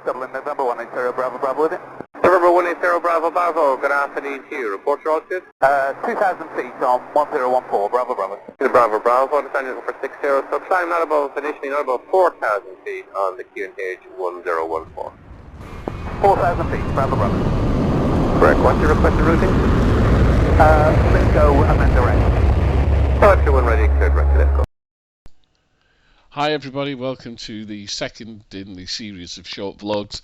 Dublin, November 180 Bravo Bravo with it. November 180 Bravo Bravo, good afternoon to you. Report your altitude. 2,000 feet on 1014 Bravo Bravo. Bravo Bravo, understand you're looking for 60, so climb not above, initially not above 4,000 feet on the QNH 1014. 4,000 feet, Bravo Bravo. Correct, what's your requested routing? Let's go amend direct. 521 ready, cleared direct, let's go. Hi everybody, welcome to the second in the series of short vlogs.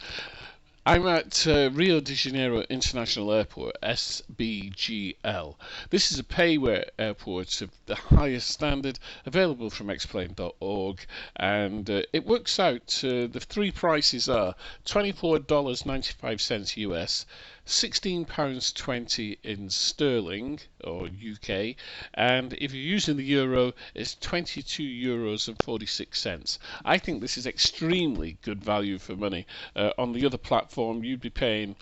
I'm at Rio De Janeiro International Airport, SBGL. This is a payware airport of the highest standard, available from Xplane.org, and it works out, the three prices are $24.95 US, £16.20 in sterling or UK, and if you're using the euro, it's €22.46. I think this is extremely good value for money. On the other platform, you'd be paying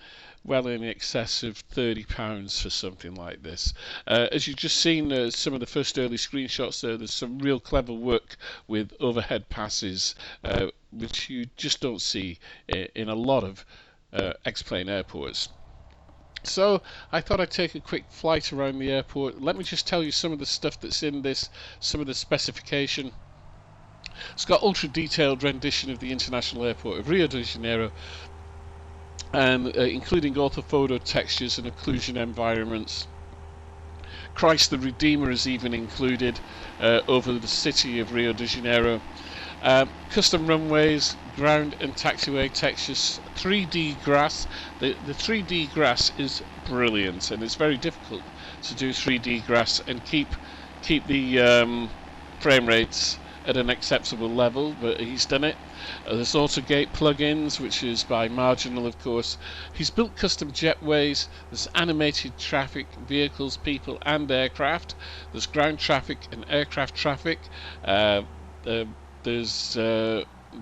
well in excess of £30 for something like this. As you've just seen some of the first early screenshots there's some real clever work with overhead passes, which you just don't see in a lot of Xplane airports. So I thought I'd take a quick flight around the airport. Let me just tell you some of the stuff that's in this, some of the specification. It's got ultra detailed rendition of the international airport of Rio de Janeiro, and including orthophoto textures and occlusion environments. Christ the Redeemer is even included over the city of Rio de Janeiro. Custom runways, ground and taxiway textures, 3D grass. The 3D grass is brilliant, and it's very difficult to do 3D grass and keep the frame rates at an acceptable level, but he's done it. There's AutoGate Plugins, which is by Marginal, of course. He's built custom jetways. There's animated traffic, vehicles, people and aircraft. There's ground traffic and aircraft traffic.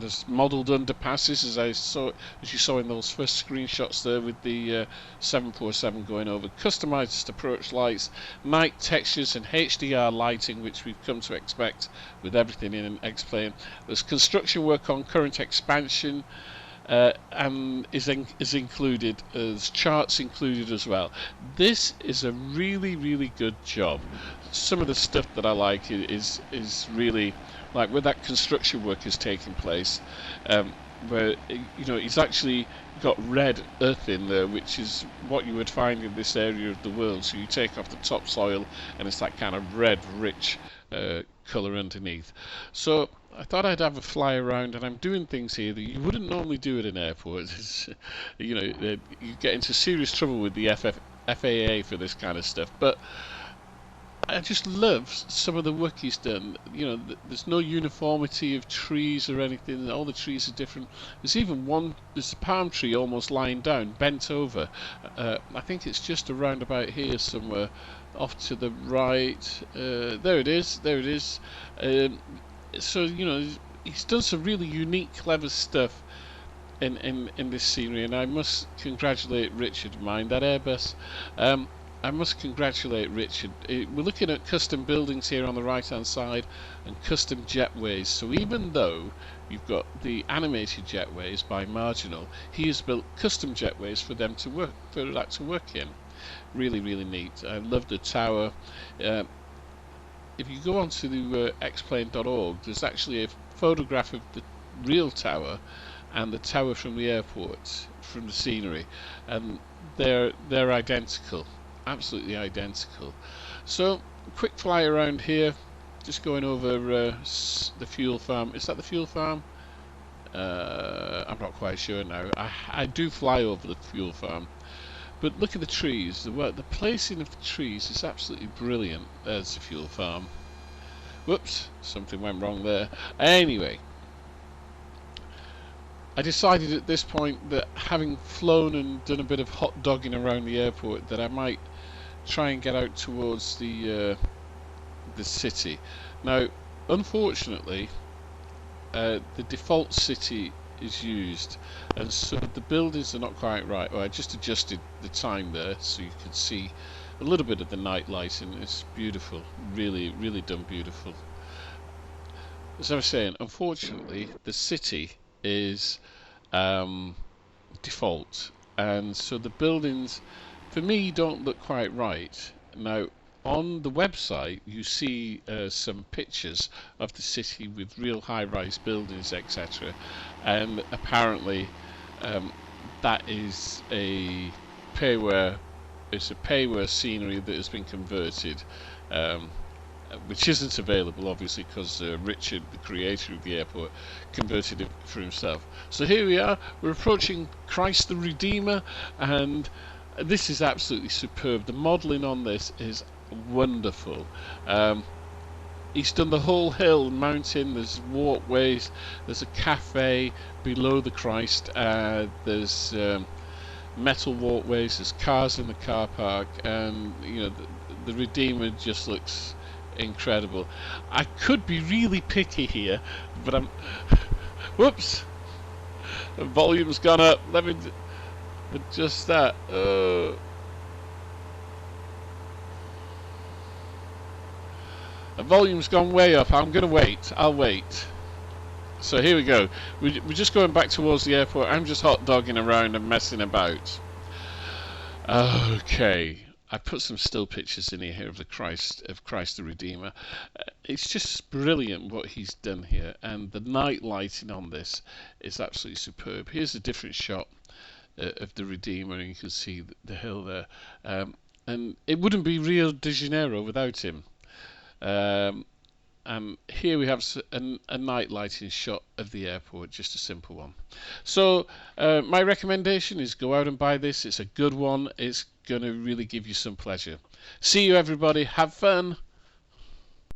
There's modelled underpasses, as you saw in those first screenshots there, with the 747 going over. Customised approach lights, night textures and HDR lighting, which we've come to expect with everything in Xplane. There's construction work on current expansion, and is included. There's charts included as well. This is a really good job. Some of the stuff that I like is really, like where that construction work is taking place, where he's actually got red earth in there, which is what you would find in this area of the world. So you take off the topsoil and it's that kind of red rich colour underneath. So I thought I'd have a fly around, and I'm doing things here that you wouldn't normally do at an airport. You get into serious trouble with the FAA for this kind of stuff, but I just love some of the work he's done. There's no uniformity of trees or anything. All the trees are different. There's even there's a palm tree almost lying down, bent over. I think it's just around about here somewhere, off to the right. There it is. So he's done some really unique, clever stuff in this scenery, and I must congratulate Richard. Mind that Airbus. I must congratulate Richard. We're looking at custom buildings here on the right hand side and custom jetways. So even though you've got the animated jetways by Marginal, he has built custom jetways for that to work in. Really neat. I love the tower. If you go onto the Xplane.org, there's actually a photograph of the real tower and the tower from the airport, from the scenery, and they're identical. Absolutely identical. So quick fly around here, just going over the fuel farm. Is that the fuel farm? I'm not quite sure now. I do fly over the fuel farm, but look at the trees. The placing of the trees is absolutely brilliant. There's the fuel farm. Whoops, something went wrong there. Anyway, I decided at this point that, having flown and done a bit of hot dogging around the airport, that I might try and get out towards the city. Now, unfortunately, the default city is used, and so the buildings are not quite right. Well, I just adjusted the time there so you can see a little bit of the night lighting. It's beautiful, really done beautiful. As I was saying, unfortunately, the city is default, and so the buildings for me don't look quite right. Now on the website you see some pictures of the city with real high-rise buildings, etc., and apparently that is a payware scenery that has been converted, which isn't available obviously because Richard, the creator of the airport, converted it for himself. So here we are, we're approaching Christ the Redeemer, and this is absolutely superb. The modelling on this is wonderful. He's done the whole hill and mountain. There's walkways, there's a cafe below the Christ, there's metal walkways, there's cars in the car park, and you know the Redeemer just looks incredible. I could be really picky here, but I'm whoops, the volume's gone up. Let me adjust that. The volume's gone way up. I'm gonna wait. I'll wait. So here we go. We're just going back towards the airport. I'm just hot dogging around and messing about. Okay, I put some still pictures in here of Christ the Redeemer. It's just brilliant what he's done here, and the night lighting on this is absolutely superb. Here's a different shot of the Redeemer, and you can see the hill there. And it wouldn't be Rio de Janeiro without him. Here we have a night lighting shot of the airport, just a simple one. So my recommendation is go out and buy this. It's a good one. It's going to really give you some pleasure. See you everybody. Have fun.